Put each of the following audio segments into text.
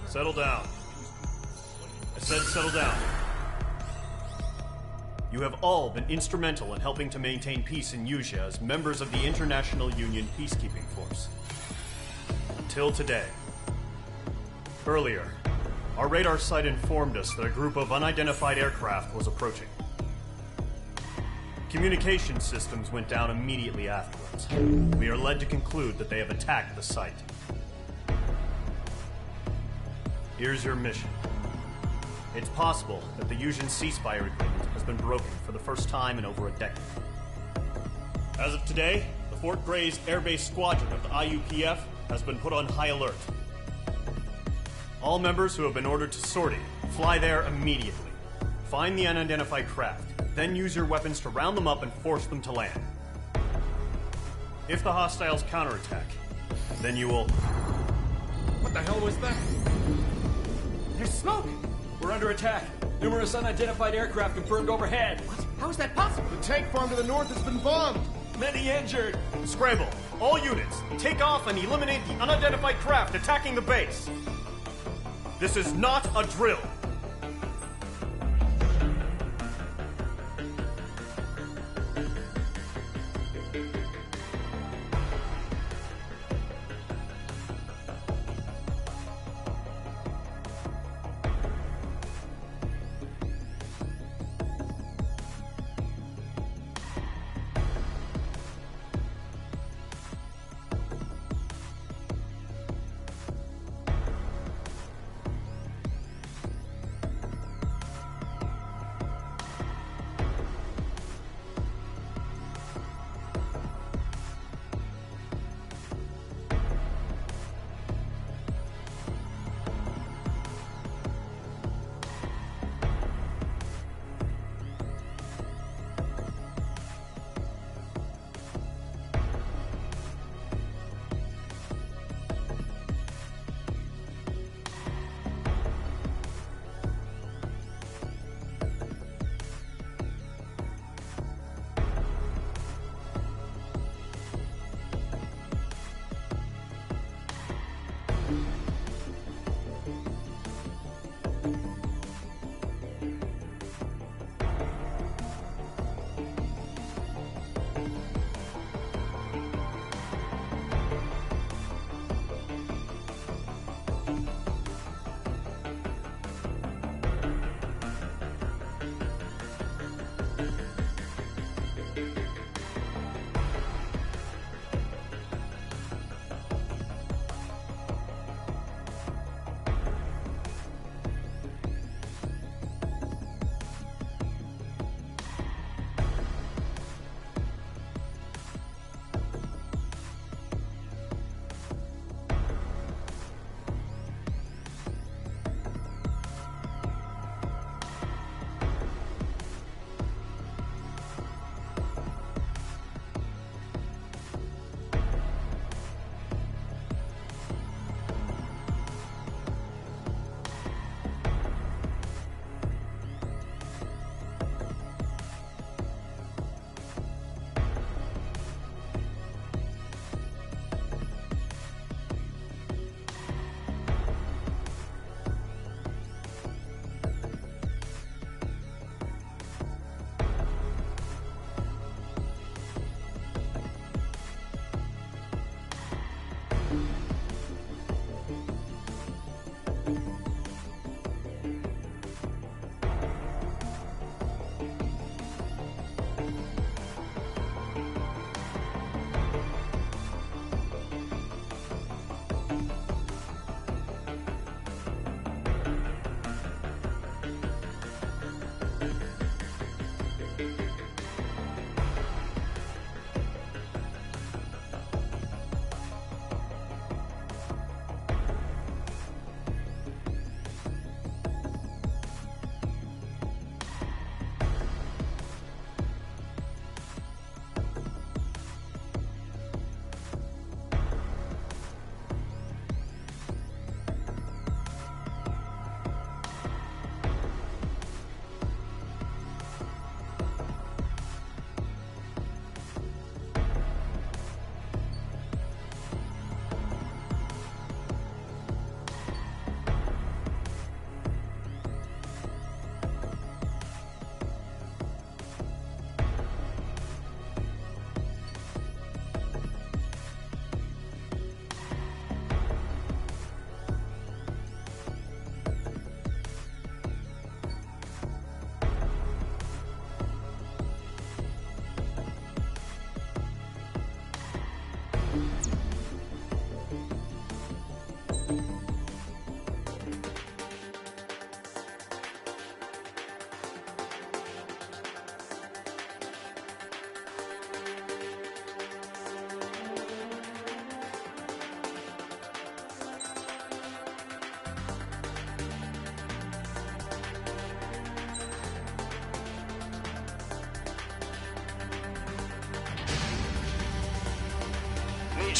Settle down. I said settle down. You have all been instrumental in helping to maintain peace in Yuzha as members of the International Union Peacekeeping Force. Until today. Earlier, our radar site informed us that a group of unidentified aircraft was approaching. Communication systems went down immediately afterwards. We are led to conclude that they have attacked the site. Here's your mission. It's possible that the Yuzhan ceasefire agreement has been broken for the first time in over a decade. As of today, the Fort Grays Air Base Squadron of the IUPF has been put on high alert. All members who have been ordered to sortie, fly there immediately. Find the unidentified craft, then use your weapons to round them up and force them to land. If the hostiles counterattack, then you will... What the hell was that? There's smoke! We're under attack. Numerous unidentified aircraft confirmed overhead. What? How is that possible? The tank farm to the north has been bombed! Many injured! Scramble! All units, take off and eliminate the unidentified craft attacking the base! This is not a drill!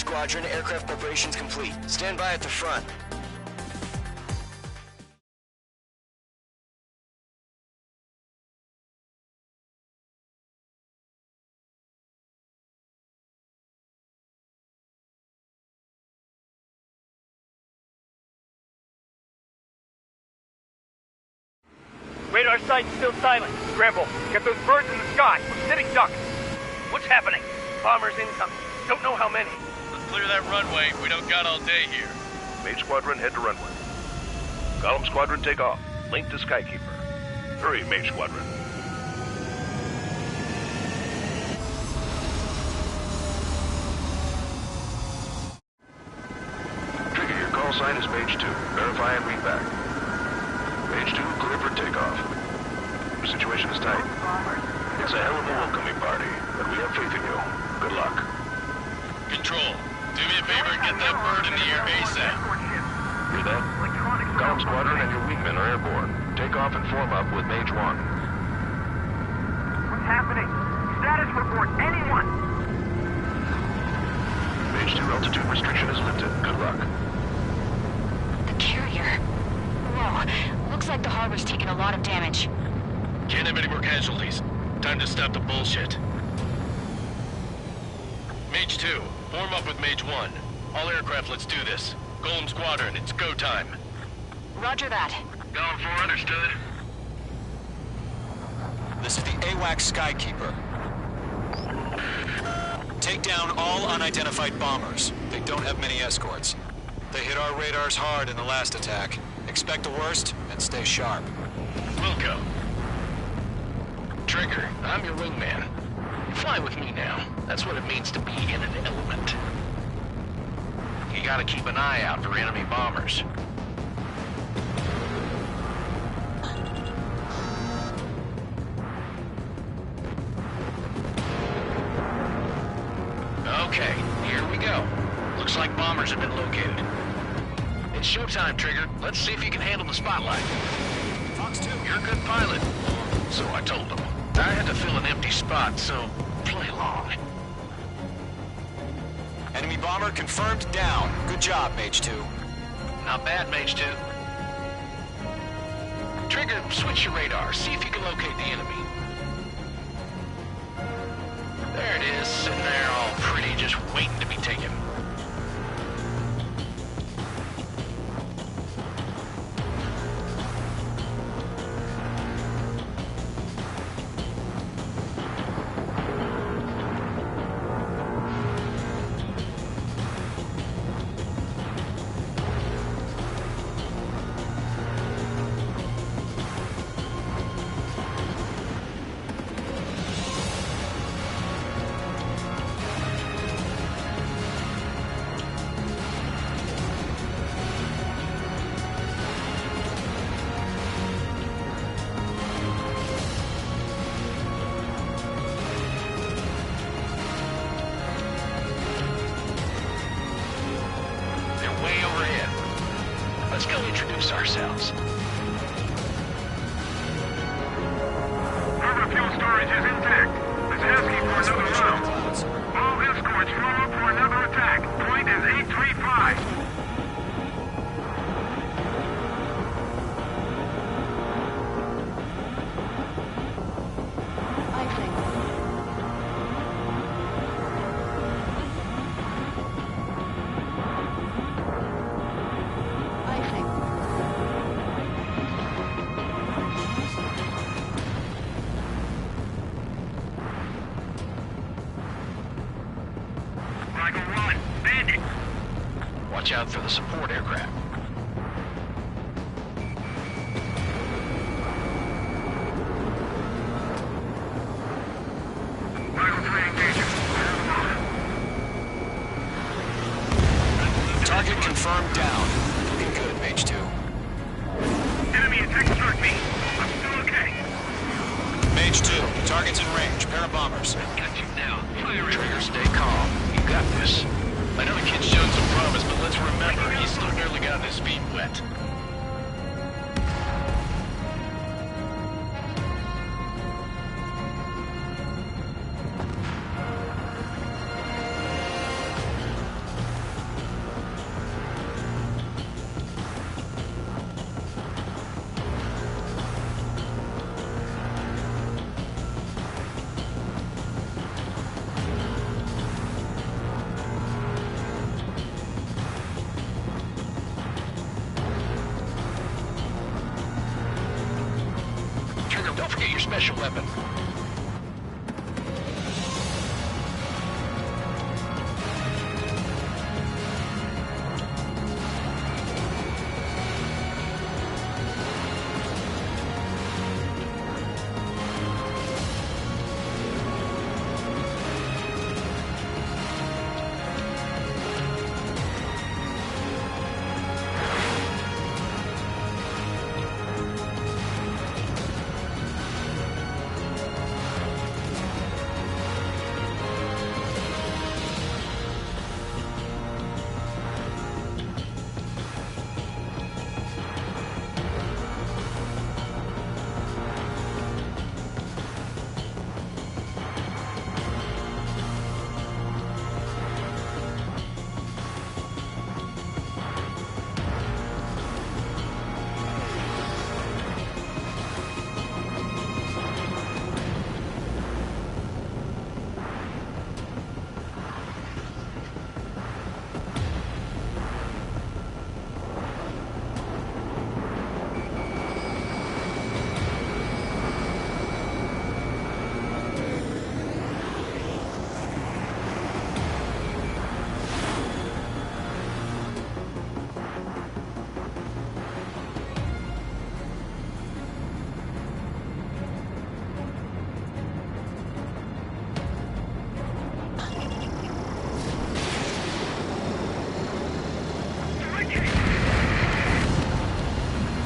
Squadron, aircraft preparations complete. Stand by at the front. Radar site's still silent. Scramble. Get those birds in the sky. We're sitting ducks. What's happening? Bombers incoming. Don't know how many. Let's clear that runway. We don't got all day here. Mage Squadron, head to runway. Column Squadron, take off. Link to Skykeeper. Hurry, Mage Squadron. Trigger, your call sign is Mage 2. Verify and read back. Mage 2, clear for takeoff. The situation is tight. It's a hell of a welcoming party, but we have faith in you. Good luck. Control, do me a favor and get that bird in the air ASAP. Hear that? Column Squadron and your wingmen are airborne. Take off and form up with Mage 1. What's happening? Status report. Anyone? Mage 2, altitude restriction is lifted. Good luck. The carrier. Whoa. Looks like the harbor's taken a lot of damage. Can't have any more casualties. Time to stop the bullshit. Mage 2, form up with Mage 1. All aircraft, let's do this. Golem Squadron, it's go time. Roger that. Golem 4, understood. This is the AWAC Skykeeper. Take down all unidentified bombers. They don't have many escorts. They hit our radars hard in the last attack. Expect the worst and stay sharp. Wilco. Trigger, I'm your wingman. Fly with me now. That's what it means to be in an element. You gotta keep an eye out for enemy bombers. Okay, here we go. Looks like bombers have been located. It's showtime, Trigger. Let's see if you can handle the spotlight. Fox 2, You're a good pilot. So I told them. I had to fill an empty spot, so play along. enemy bomber confirmed down. Good job, Mage 2. Not bad, Mage 2. Trigger, switch your radar. See if you can locate the enemy. There it is, sitting there all pretty, just waiting to be taken. Let's go introduce ourselves. Harbor fuel storage is intact. It's asking for another round. All escorts follow up for another attack. Point is 835. Watch out for the support aircraft. Target confirmed down. Looking good, Mage 2. Enemy attack struck me. I'm still okay. Mage 2, target's in range. Pair of bombers. Got you now. Fire Trigger, stay calm. You got this. I know the kid's shown some promise, but let's remember, he's still barely got special weapon.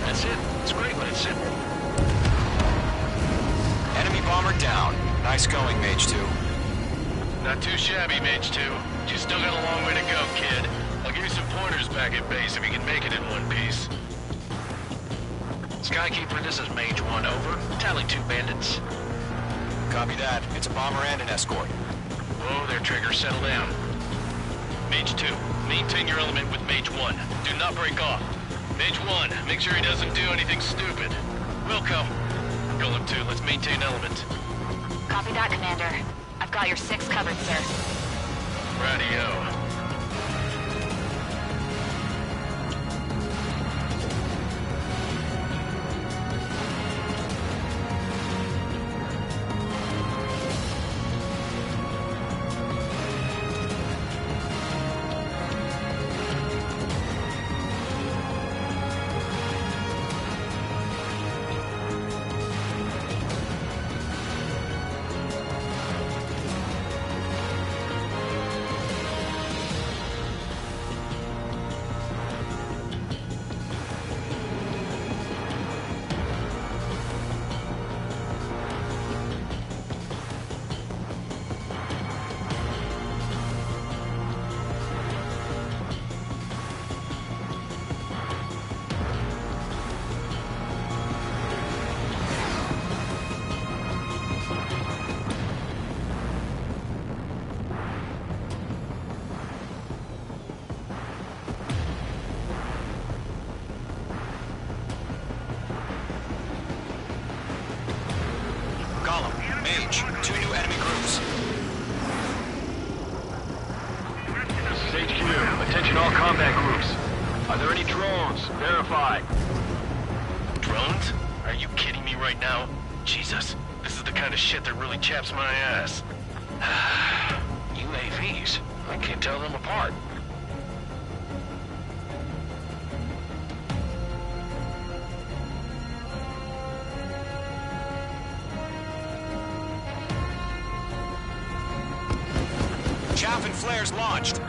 That's it. It's great when it's simple. Enemy bomber down. Nice going, Mage 2. Not too shabby, Mage 2. You still got a long way to go, kid. I'll give you some pointers back at base if you can make it in one piece. Skykeeper, this is Mage 1, over. Tally 2 bandits. Copy that. It's a bomber and an escort. Whoa there, Trigger. Settle down. Mage 2, maintain your element with Mage 1. Do not break off. Mage 1, make sure he doesn't do anything stupid. Wilco. Golem 2, let's maintain element. Copy that, Commander. I've got your 6 covered, sir. Radio. Golem, Mage, 2 new enemy groups. This is HQ. Attention all combat groups. Are there any drones? Verify. Drones? Are you kidding me right now? Jesus, this is the kind of shit that really chaps my ass. UAVs. I can't tell them apart. Chaff and flares launched.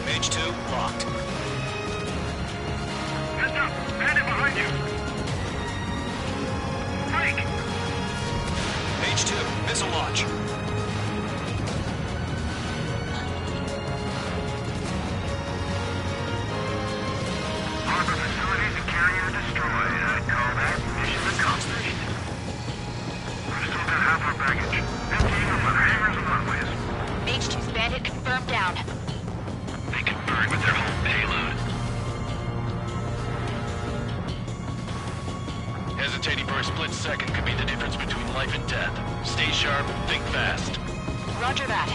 Mage 2, locked. Heads up! Bandit behind you! Break! Mage 2, missile launch. split second could be the difference between life and death. Stay sharp, think fast. Roger that.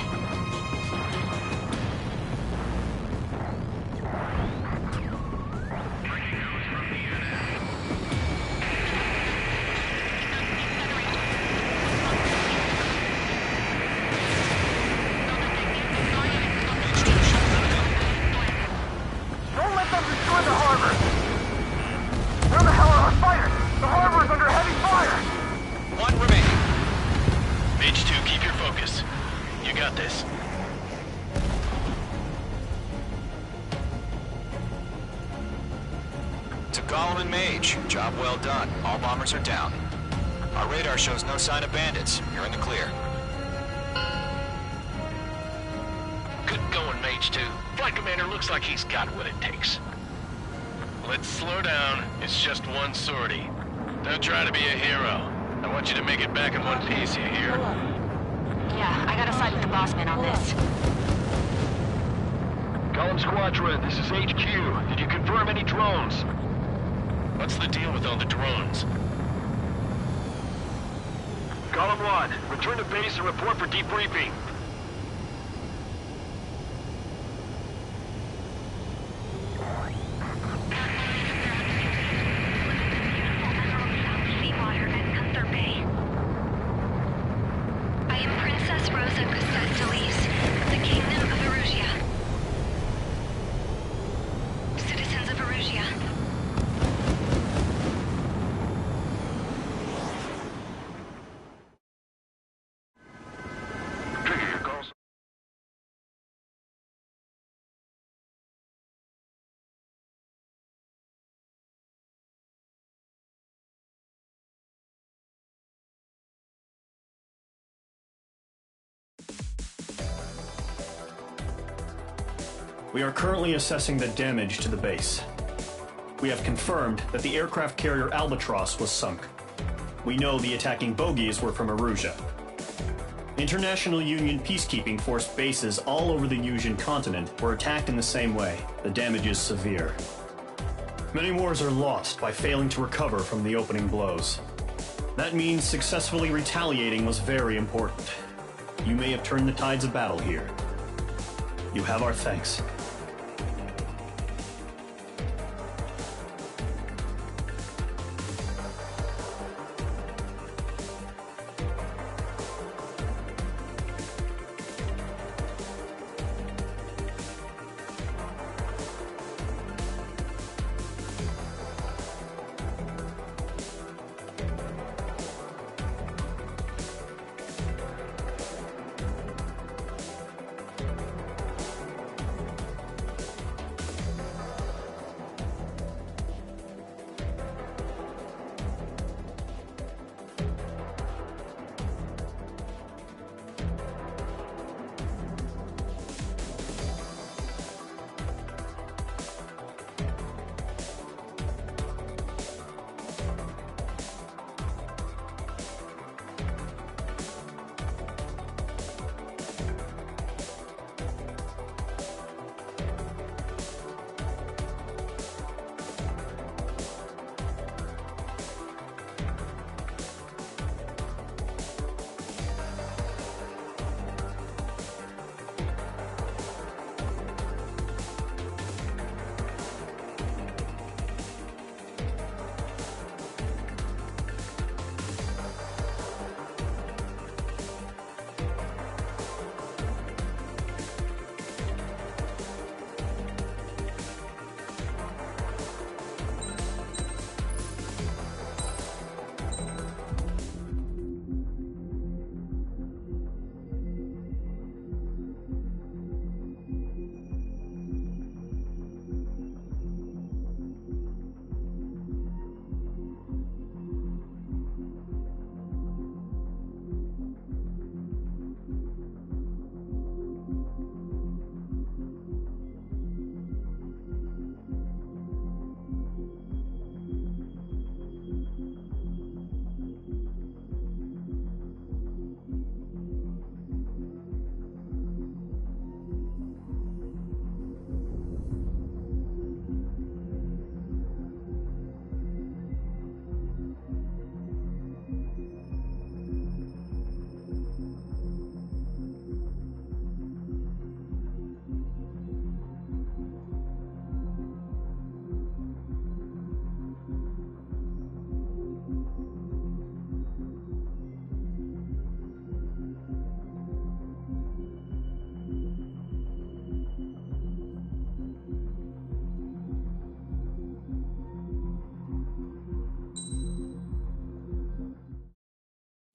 Don't let them destroy the harbor! Where the hell are our fighters? The harbor is under heavy fire! One remaining. Mage 2, keep your focus. You got this. To Gollum and Mage, job well done. All bombers are down. Our radar shows no sign of bandits. You're in the clear. Good going, Mage 2. Flight Commander looks like he's got what it takes. Let's slow down. It's just one sortie. Don't try to be a hero. I want you to make it back in one piece, you hear? Yeah, I gotta side with the boss man on this. Gollum Squadron, this is HQ. Did you confirm any drones? What's the deal with all the drones? Gollum 1, return to base and report for debriefing. Seawater at Gunther Bay. I am Princess Rosa Gustas Delis of the Kingdom of Erusia. Citizens of Erusia. Trigger your calls. We are currently assessing the damage to the base. We have confirmed that the aircraft carrier Albatross was sunk. We know the attacking bogies were from Erusia. International Union peacekeeping force bases all over the Yusian continent were attacked in the same way. The damage is severe. Many wars are lost by failing to recover from the opening blows. That means successfully retaliating was very important. You may have turned the tides of battle here. You have our thanks.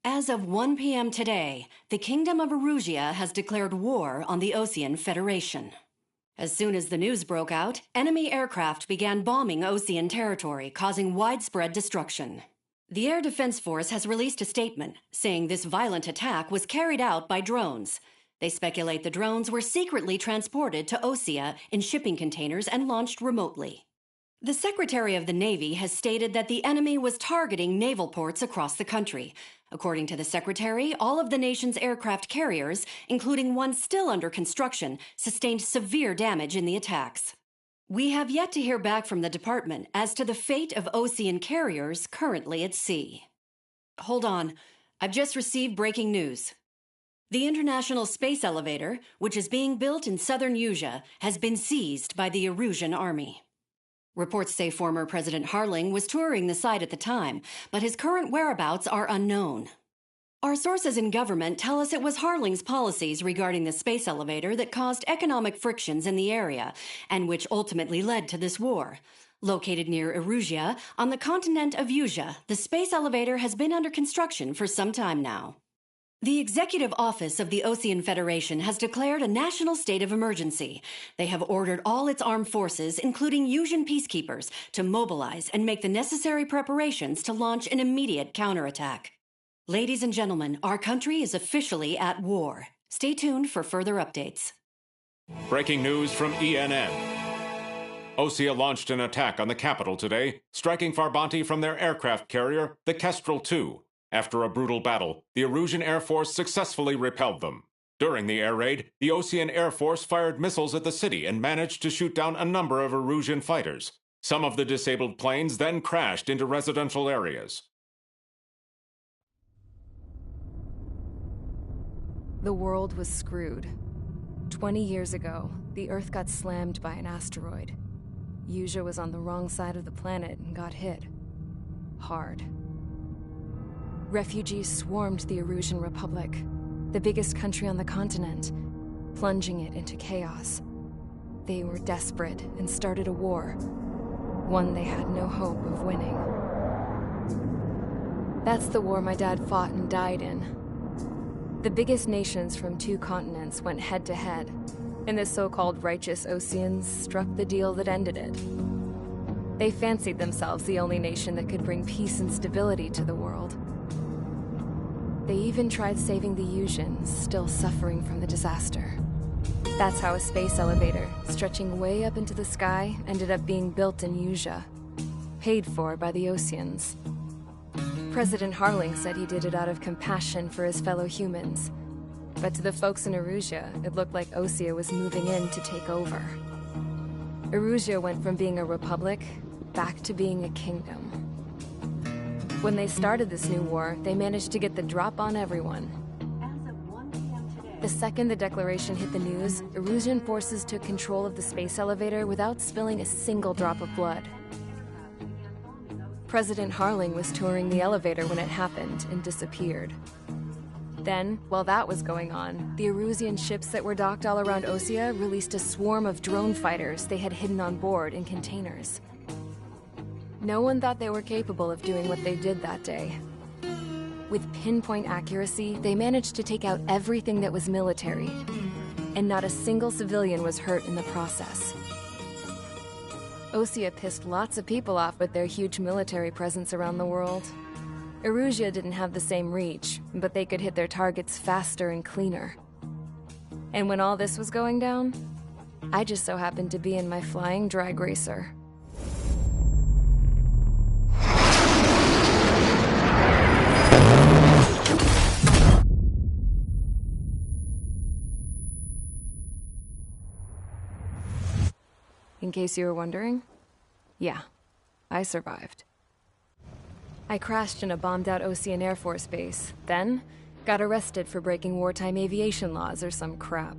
As of 1 p.m. today, the Kingdom of Erusia has declared war on the Osean Federation. As soon as the news broke out, enemy aircraft began bombing Osean territory, causing widespread destruction. The Air Defense Force has released a statement saying this violent attack was carried out by drones. They speculate the drones were secretly transported to Osea in shipping containers and launched remotely. The Secretary of the Navy has stated that the enemy was targeting naval ports across the country. According to the Secretary, all of the nation's aircraft carriers, including one still under construction, sustained severe damage in the attacks. We have yet to hear back from the department as to the fate of Osean carriers currently at sea. Hold on. I've just received breaking news. The International Space Elevator, which is being built in southern Usea, has been seized by the Erusian army. Reports say former President Harling was touring the site at the time, but his current whereabouts are unknown. Our sources in government tell us it was Harling's policies regarding the space elevator that caused economic frictions in the area, and which ultimately led to this war. Located near Erusia, on the continent of Usea, the space elevator has been under construction for some time now. The Executive Office of the Osean Federation has declared a national state of emergency. They have ordered all its armed forces, including Usian peacekeepers, to mobilize and make the necessary preparations to launch an immediate counterattack. Ladies and gentlemen, our country is officially at war. Stay tuned for further updates. Breaking news from ENN. Osea launched an attack on the capital today, striking Farbanti from their aircraft carrier, the Kestrel II. After a brutal battle, the Erusian Air Force successfully repelled them. During the air raid, the Osean Air Force fired missiles at the city and managed to shoot down a number of Erusian fighters. Some of the disabled planes then crashed into residential areas. The world was screwed. 20 years ago, the Earth got slammed by an asteroid. Usea was on the wrong side of the planet and got hit. Hard. Refugees swarmed the Erusian Republic, the biggest country on the continent, plunging it into chaos. They were desperate and started a war, one they had no hope of winning. That's the war my dad fought and died in. The biggest nations from 2 continents went head-to-head, and the so-called righteous Oseans struck the deal that ended it. They fancied themselves the only nation that could bring peace and stability to the world. They even tried saving the Usians, still suffering from the disaster. That's how a space elevator, stretching way up into the sky, ended up being built in Usea, paid for by the Oseans. President Harling said he did it out of compassion for his fellow humans. But to the folks in Erusia, it looked like Osea was moving in to take over. Erusia went from being a republic back to being a kingdom. When they started this new war, they managed to get the drop on everyone. The second the declaration hit the news, Erusian forces took control of the space elevator without spilling a single drop of blood. President Harling was touring the elevator when it happened and disappeared. Then, while that was going on, the Erusian ships that were docked all around Osea released a swarm of drone fighters they had hidden on board in containers. No one thought they were capable of doing what they did that day. With pinpoint accuracy, they managed to take out everything that was military, and not a single civilian was hurt in the process. Osea pissed lots of people off with their huge military presence around the world. Erusia didn't have the same reach, but they could hit their targets faster and cleaner. And when all this was going down, I just so happened to be in my flying drag racer. In case you were wondering, yeah, I survived. I crashed in a bombed-out Osean Air Force base, then got arrested for breaking wartime aviation laws or some crap.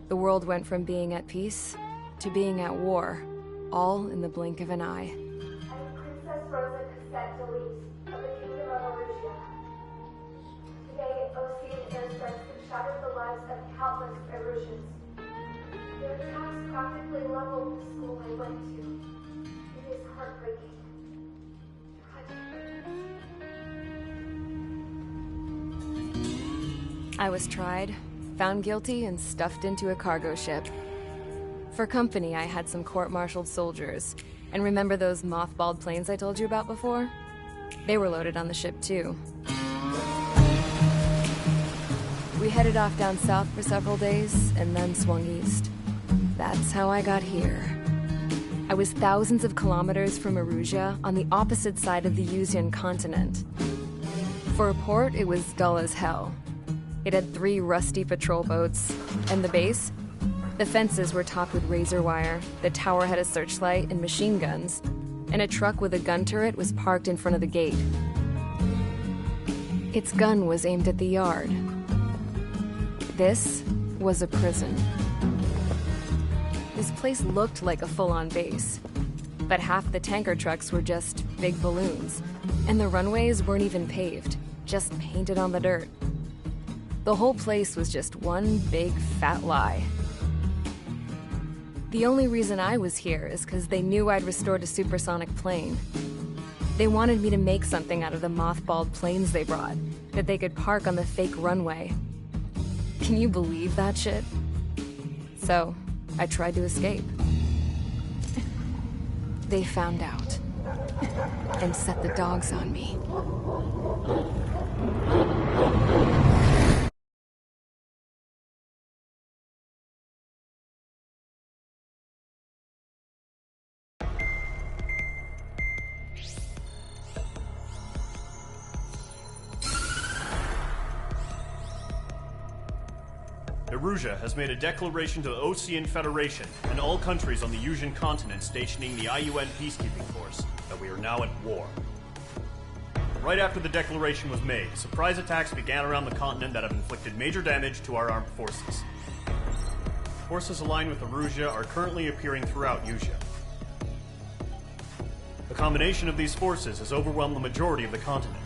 The world went from being at peace to being at war, all in the blink of an eye. I am Princess Rosa Cassette Delise of the Kingdom of Erusia. Today, Osean airstrikes have shattered the lives of countless Erusians. Their attacks practically leveled the school I went to. It is heartbreaking. Tragic. I was tried, found guilty, and stuffed into a cargo ship. For company, I had some court-martialed soldiers. And remember those mothballed planes I told you about before? They were loaded on the ship, too. We headed off down south for several days, and then swung east. That's how I got here. I was thousands of kilometers from Erusia, on the opposite side of the Yuzian continent. For a port, it was dull as hell. It had 3 rusty patrol boats, and the base? The fences were topped with razor wire, the tower had a searchlight and machine guns, and a truck with a gun turret was parked in front of the gate. Its gun was aimed at the yard. This was a prison. This place looked like a full-on base, but half the tanker trucks were just big balloons, and the runways weren't even paved, just painted on the dirt. The whole place was just one big fat lie. The only reason I was here is because they knew I'd restored a supersonic plane. They wanted me to make something out of the mothballed planes they brought, that they could park on the fake runway. Can you believe that shit? So, I tried to escape. They found out, and set the dogs on me. Erusia has made a declaration to the Osean Federation and all countries on the Yuzian continent stationing the IUN peacekeeping force that we are now at war. Right after the declaration was made, surprise attacks began around the continent that have inflicted major damage to our armed forces. Forces aligned with Erusia are currently appearing throughout Yusia. The combination of these forces has overwhelmed the majority of the continent,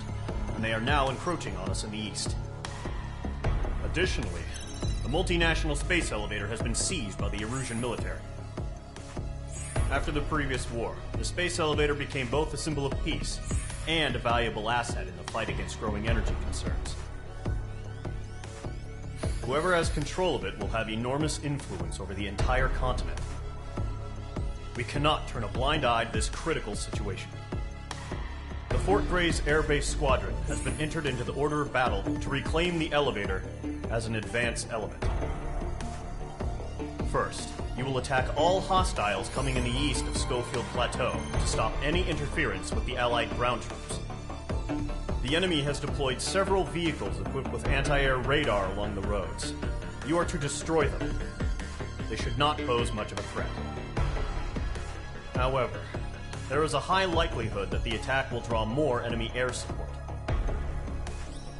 and they are now encroaching on us in the east. Additionally, the multinational space elevator has been seized by the Erusian military. After the previous war, the space elevator became both a symbol of peace and a valuable asset in the fight against growing energy concerns. Whoever has control of it will have enormous influence over the entire continent. We cannot turn a blind eye to this critical situation. The Fort Gray's Air Base Squadron has been entered into the order of battle to reclaim the elevator as an advance element. First, you will attack all hostiles coming in the east of Schofield Plateau to stop any interference with the Allied ground troops. The enemy has deployed several vehicles equipped with anti-air radar along the roads. You are to destroy them. They should not pose much of a threat. However, there is a high likelihood that the attack will draw more enemy air support.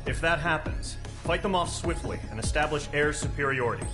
If that happens, fight them off swiftly and establish air superiority.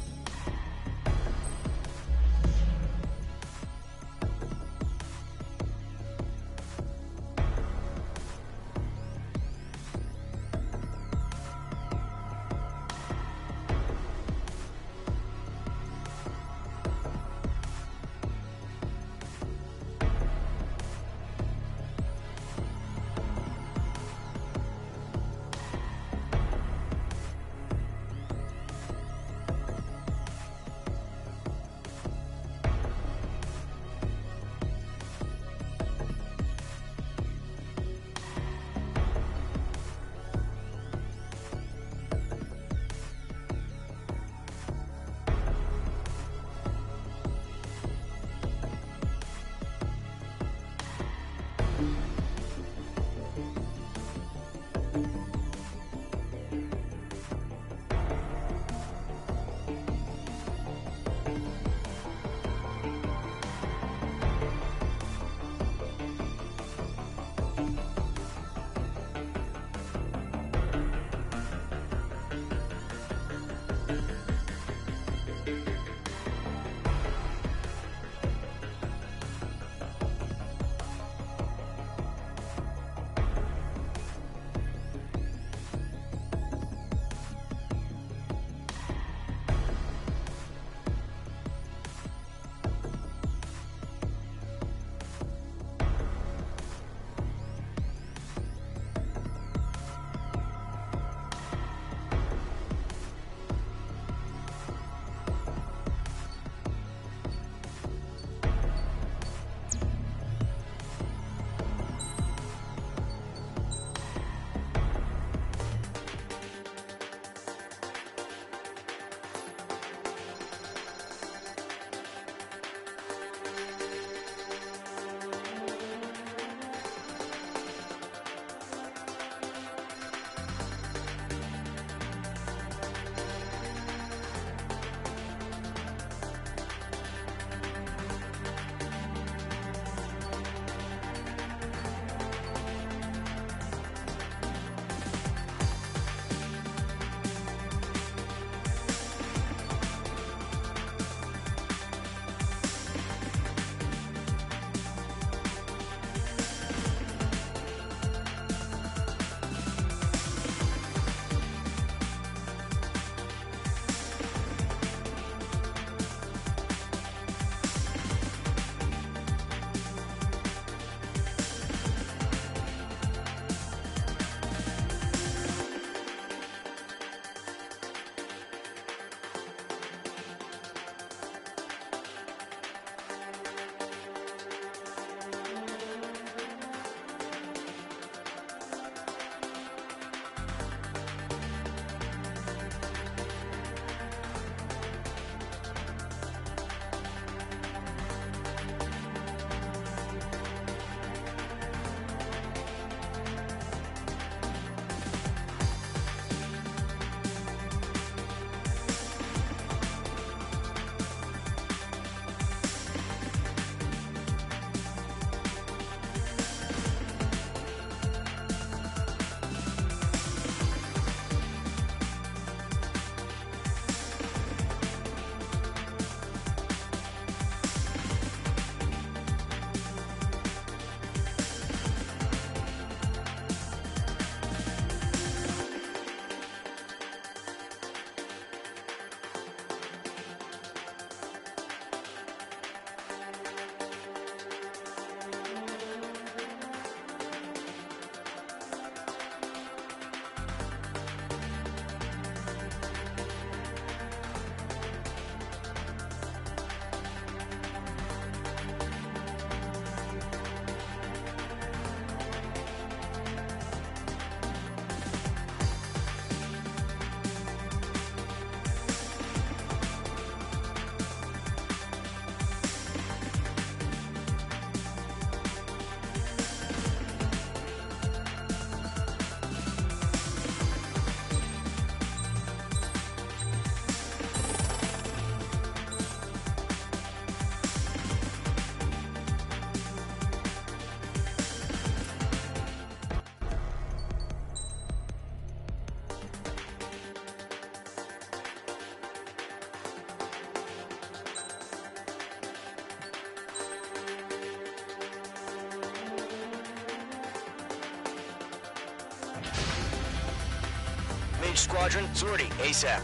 Engage squadron. Sortie, ASAP.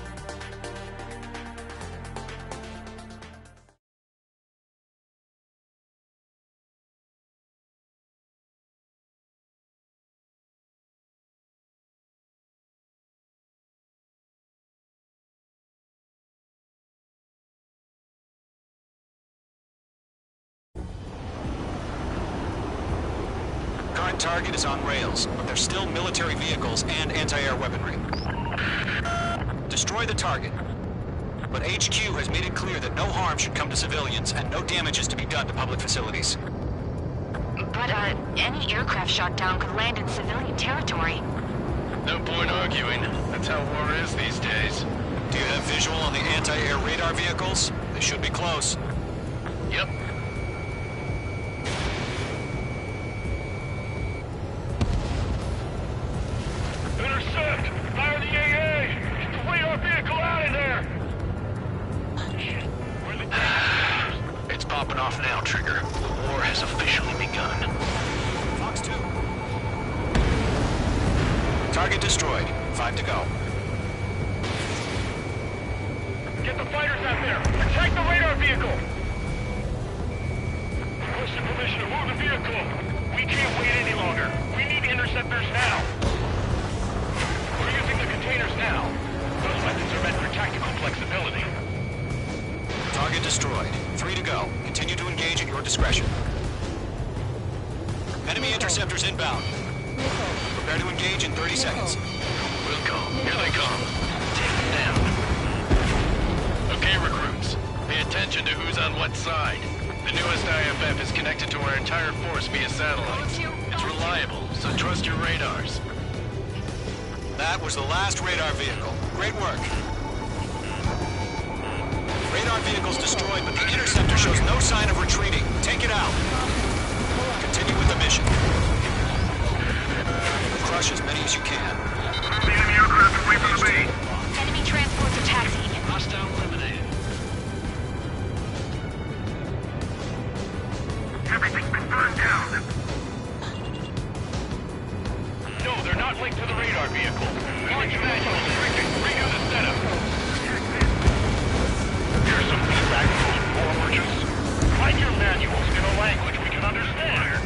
Current target is on rails, but there's still military vehicles and anti-air weaponry. Destroy the target. But HQ has made it clear that no harm should come to civilians and no damage is to be done to public facilities. But, any aircraft shot down could land in civilian territory. No point arguing. That's how war is these days. Do you have visual on the anti-air radar vehicles? They should be close. Yep. Intercept! Fire the AA! Get the radar vehicle out of there! It's popping off now, Trigger. The war has officially begun. Fox 2. Target destroyed. 5 to go. Get the fighters out there! Attack the radar vehicle! Requesting permission to move the vehicle! We can't wait any longer. We need interceptors now! We're using the containers now. Those weapons are meant for tactical flexibility. Target destroyed. 3 to go. Continue to engage at your discretion. Enemy interceptors inbound. Prepare to engage in 30 seconds. We'll go. Here they come. Take them down. Okay, recruits. Pay attention to who's on what side. The newest IFF is connected to our entire force via satellites. It's reliable, so trust your radars. That was the last radar vehicle. Great work. Radar vehicle's destroyed, but the interceptor shows no sign of retreating. Take it out. Continue with the mission. Crush as many as you can. The enemy aircraft away from the base. Enemy transports are taxiing. Hostile eliminated. Everything's been burned down. No, they're not linked to the radar vehicle. Launch manuals. Redo the setup. Here's some feedback from those war merchants. Write your manuals in a language we can understand.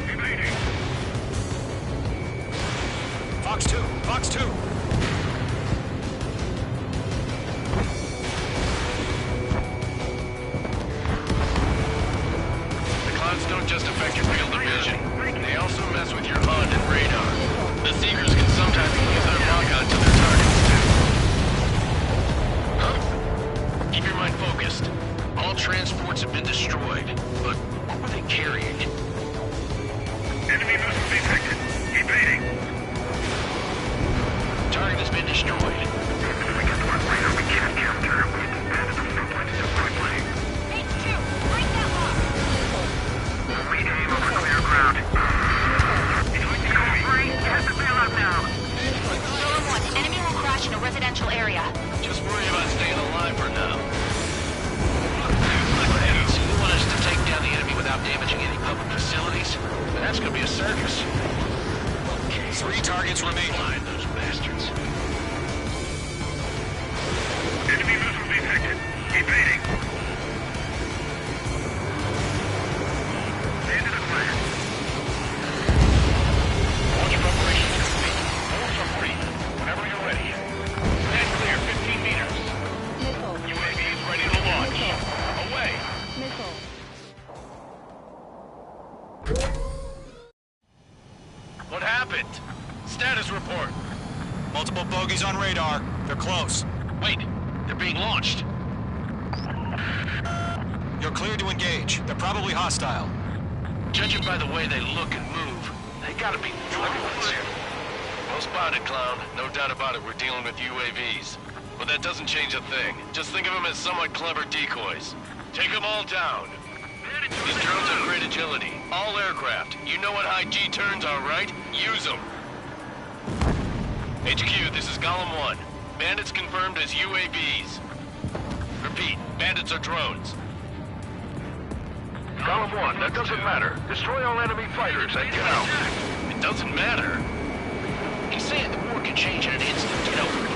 Fox 2. Fox 2. The clouds don't just affect your field of vision. They also mess with your HUD and radar. The Seekers can sometimes use their lock-on to their targets, too. Huh? Keep your mind focused. All transports have been destroyed, but what were they carrying? Enemy missiles detected. Evading. Target has been destroyed. If we get to our radar, we can't capture it. We have to stand at the front lines so quickly. Phase 2, break that lock. Lead aim over clear ground. Get the bailout now. Golem 1, enemy will crash in a residential area. Just worry about staying alive for now. So you want us to take down the enemy without damaging any public facilities? That's gonna be a circus. 3 targets remain. Find those bastards. Enemy missiles detected. Evading. Stand to the plan. Launch preparations complete. Doors are free. Whenever you're ready. Stand clear 15 meters. UAV is ready to launch. Away. What happened? Status report. Multiple bogies on radar. They're close. Wait, they're being launched. You're cleared to engage. They're probably hostile. Judging by the way they look and move, they gotta be drones. Well spotted, Clown. No doubt about it, we're dealing with UAVs. But that doesn't change a thing. Just think of them as somewhat clever decoys. Take them all down. These drones have great agility. All aircraft. You know what high G turns are, right? Use them. HQ, this is Golem 1. Bandits confirmed as UAVs. Repeat, bandits are drones. Golem 1, that doesn't matter. Destroy all enemy fighters and get out. It doesn't matter. He's saying the war can change in an instant. Get over it.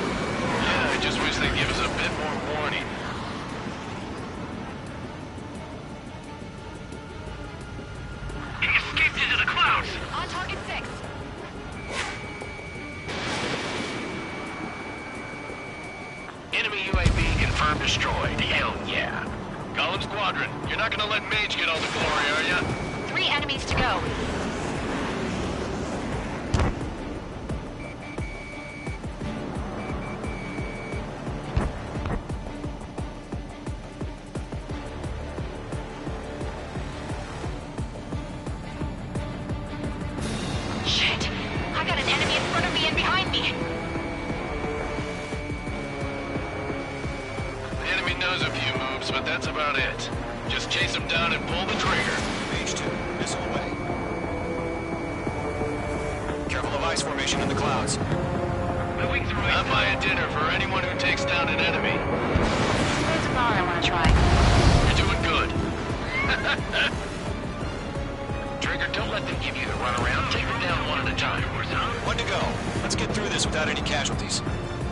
Enemy UAV confirmed destroyed. Hell yeah. Column Squadron, you're not gonna let Mage get all the glory, are ya? 3 enemies to go. Shit! I got an enemy in front of me and behind me. The enemy knows a few moves, but that's about it. Just chase him down and pull the trigger. Mage 2, missile away. Careful of ice formation in the clouds. I'm buying dinner for anyone who takes down an enemy. There's a bar I want to try. You're doing good. Trigger, don't let them give you the runaround. Take them down one at a time. One to go. Let's get through this without any casualties.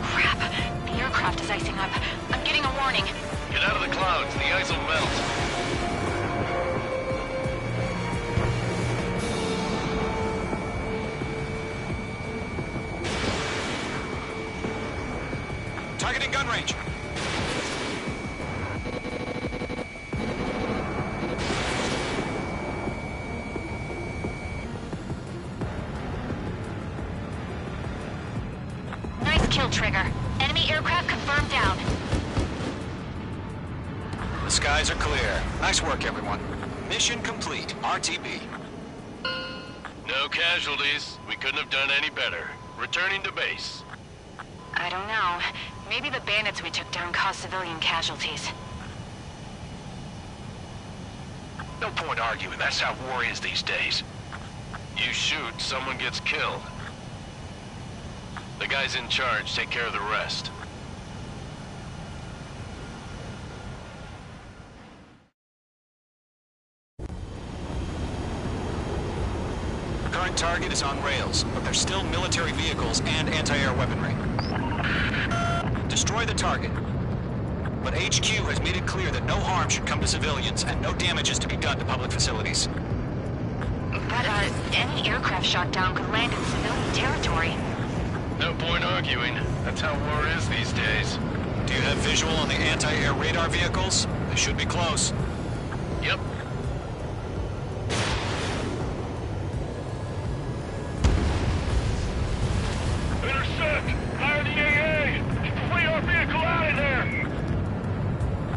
Crap! The aircraft is icing up. I'm getting a warning. Get out of the clouds. The ice will melt. Targeting gun range. Nice kill, Trigger. Enemy aircraft confirmed down. The skies are clear. Nice work, everyone. Mission complete. RTB. No casualties. We couldn't have done any better. Returning to base. I don't know. Maybe the bandits we took down caused civilian casualties. No point arguing. That's how war is these days. You shoot, someone gets killed. The guys in charge take care of the rest. Current target is on rails, but there's still military vehicles and anti-air weaponry. Destroy the target. But HQ has made it clear that no harm should come to civilians and no damage is to be done to public facilities. But, any aircraft shot down could land in civilian territory. No point arguing. That's how war is these days. Do you have visual on the anti-air radar vehicles? They should be close. Yep. Intercept! Fire the AA! Get the radar vehicle out of there!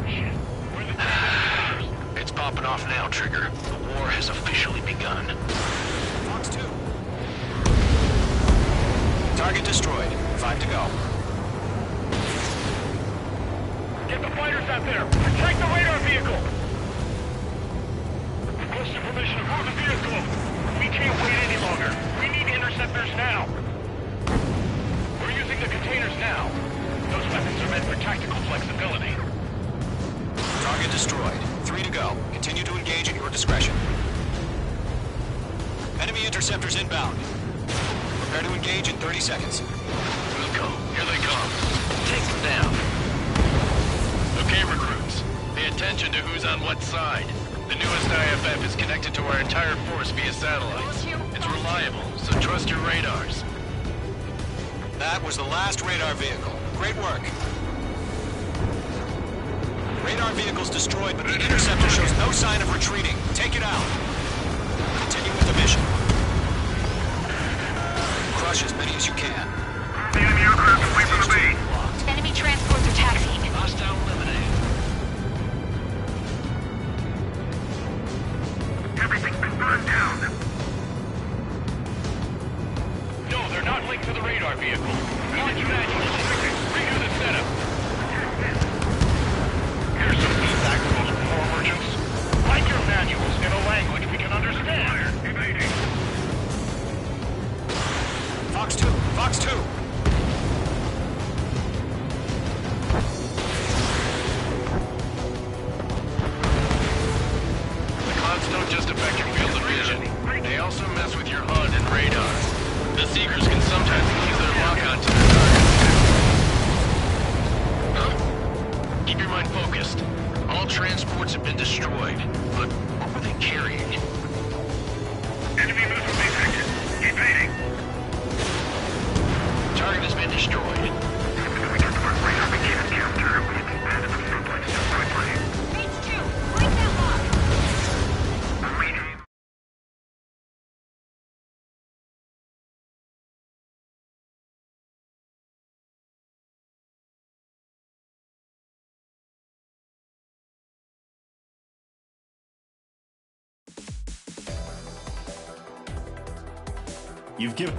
Shit. Where the It's popping off now, Trigger. The war has officially begun. Fox 2. Target destroyed. 5 to go. Get the fighters out there! Protect the radar vehicle! Requesting permission to move the vehicle! We can't wait any longer! We need interceptors now! We're using the containers now! Those weapons are meant for tactical flexibility. Target destroyed. 3 to go. Continue to engage at your discretion. Enemy interceptors inbound. Prepare to engage in 30 seconds. We'll go. Here they come. Take them down. Okay, recruits. Pay attention to who's on what side. The newest IFF is connected to our entire force via satellites. It's reliable, so trust your radars. That was the last radar vehicle. Great work. Radar vehicle's destroyed, but the interceptor shows no sign of retreating. Take it out. Continue with the mission. Crush as many as you can. The enemy aircraft away from the base. Enemy transports are taxiing. Hostile eliminated. Everything's been burned down. No, they're not linked to the radar vehicle. Launch manual. Redo the setup. Here's some feedback from those poor merchants. Write your manuals in a language we can understand. Evading. Fox 2. Fox 2. The clouds don't just affect your field of vision. They also mess with your HUD and radar. The Seekers can sometimes lose their lock-on to their targets. Huh? Keep your mind focused. All transports have been destroyed. But what were they carrying? Enemy missile detected. Evading. Target has been destroyed. If we get the first radar, we can't kill. You've given...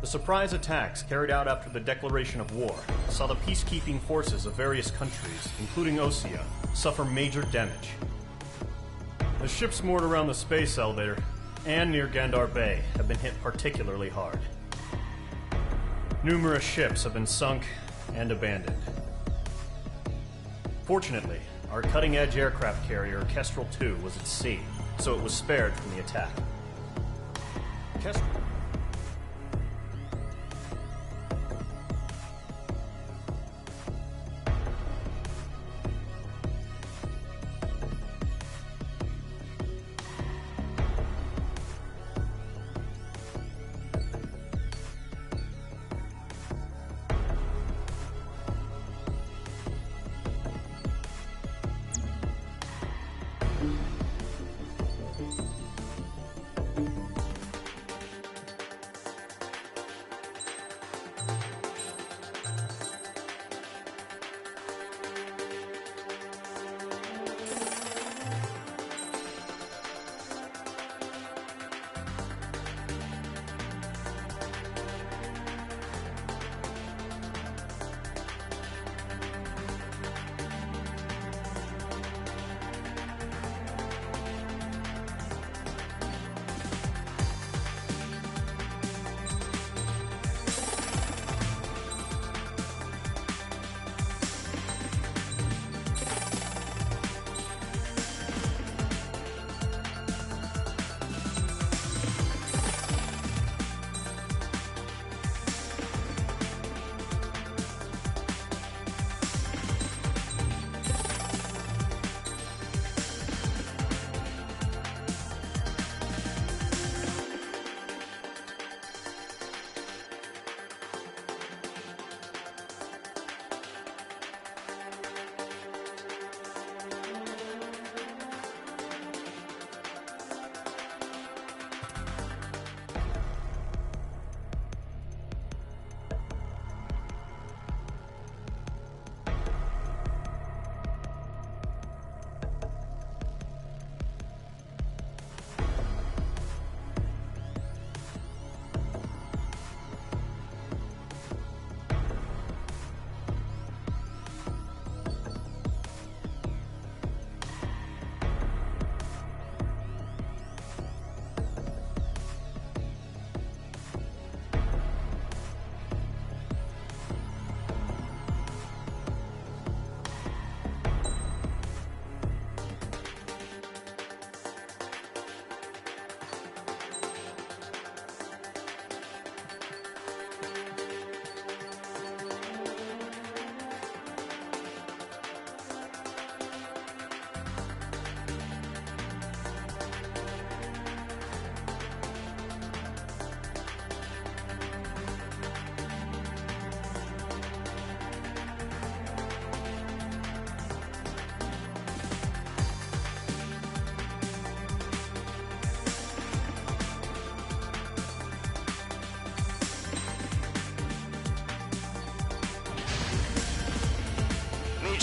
The surprise attacks carried out after the declaration of war saw the peacekeeping forces of various countries, including Osea, suffer major damage. The ships moored around the space elevator and near Gandar Bay have been hit particularly hard. Numerous ships have been sunk and abandoned. Fortunately, our cutting-edge aircraft carrier Kestrel II was at sea, so it was spared from the attack. Kestrel...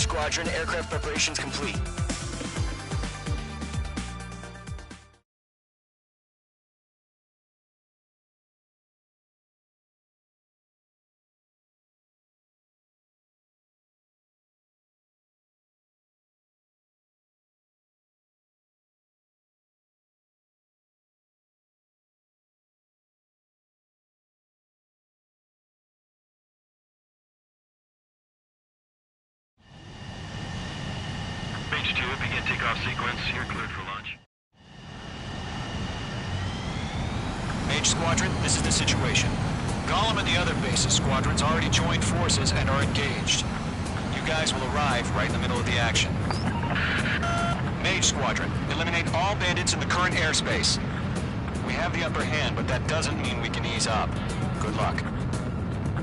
Squadron, aircraft preparations complete. Takeoff sequence, you're cleared for launch. Mage Squadron, this is the situation. Gollum and the other bases squadrons already joined forces and are engaged. You guys will arrive right in the middle of the action. Mage Squadron, eliminate all bandits in the current airspace. We have the upper hand, but that doesn't mean we can ease up. Good luck.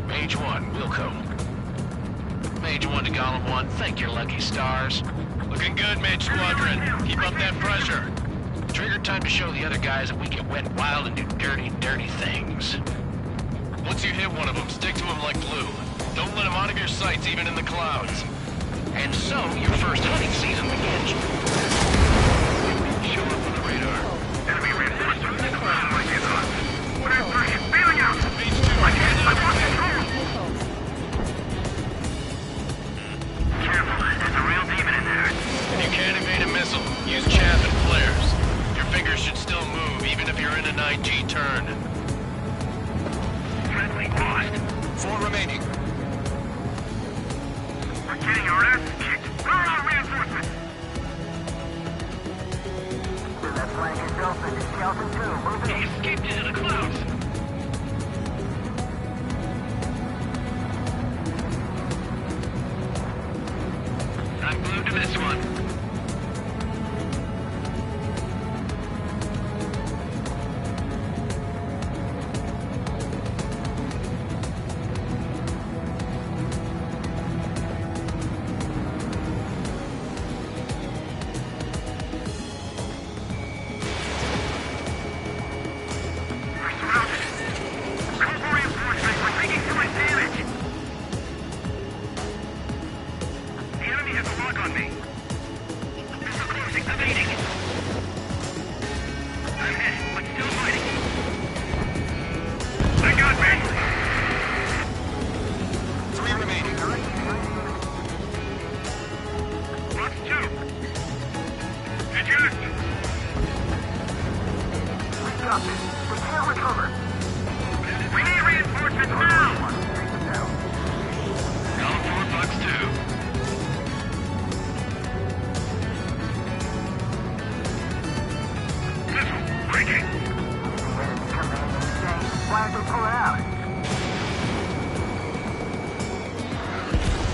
Mage 1, Wilco. Mage 1 to Gollum 1, thank your lucky stars. Looking good, Mage Squadron. Keep up that pressure. Trigger time to show the other guys that we get wet wild and do dirty, dirty things. Once you hit one of them, stick to them like glue. Don't let them out of your sights, even in the clouds. And so, your first hunting season begins. Show up on the radar. Enemy reinforcements in the cloud like it's on. What is target? Bailing out! I want control! Careful, there's a real demon in there. When you can't evade a missile, use chaff and flares. Your fingers should still move, even if you're in an IG turn. Friendly lost. 4 remaining. We're getting our asses kicked. Where are our reinforcements? That flank is open. Skeleton 2, moving. He escaped into the clouds. I'm glued to this one.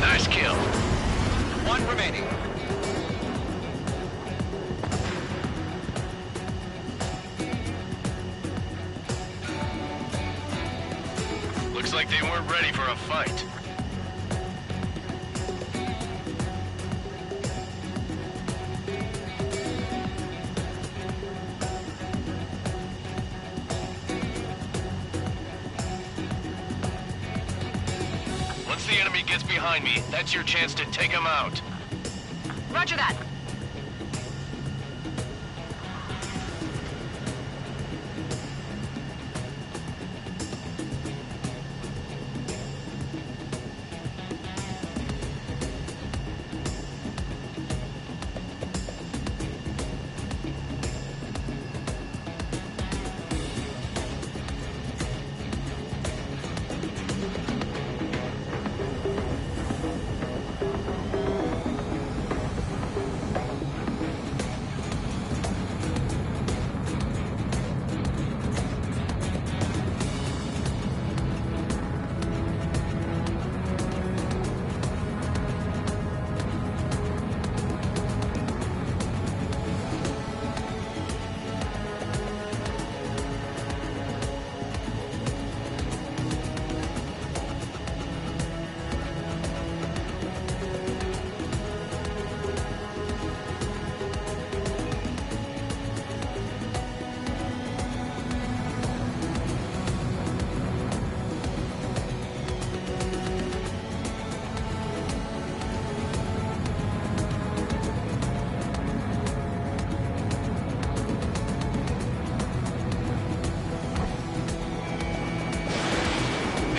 Nice kill. 1 remaining. Looks like they weren't ready for a fight. Once the enemy gets behind me, that's your chance to take him out. Roger that.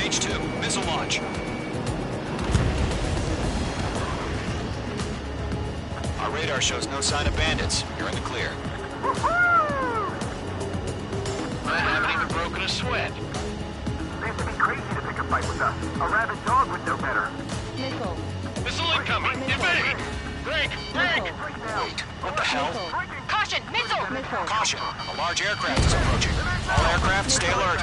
H2, missile launch. Our radar shows no sign of bandits. You're in the clear. I haven't even broken a sweat. They have to be crazy to pick a fight with us. A rabid dog would know better. Missile incoming! Evade! Break! Break! Wait, what the hell? Caution! Missile! Caution! A large aircraft is approaching. All aircraft, stay alert.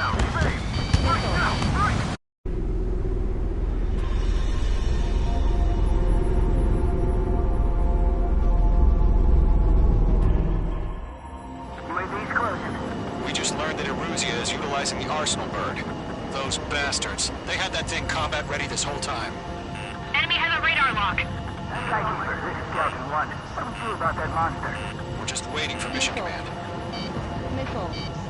We just learned that Erusea is utilizing the Arsenal bird. Those bastards. They had that thing combat ready this whole time. Enemy has a radar lock. Skykeeper, this is Captain 1. What do we do about that monster? We're just waiting for Mission Command. Missile.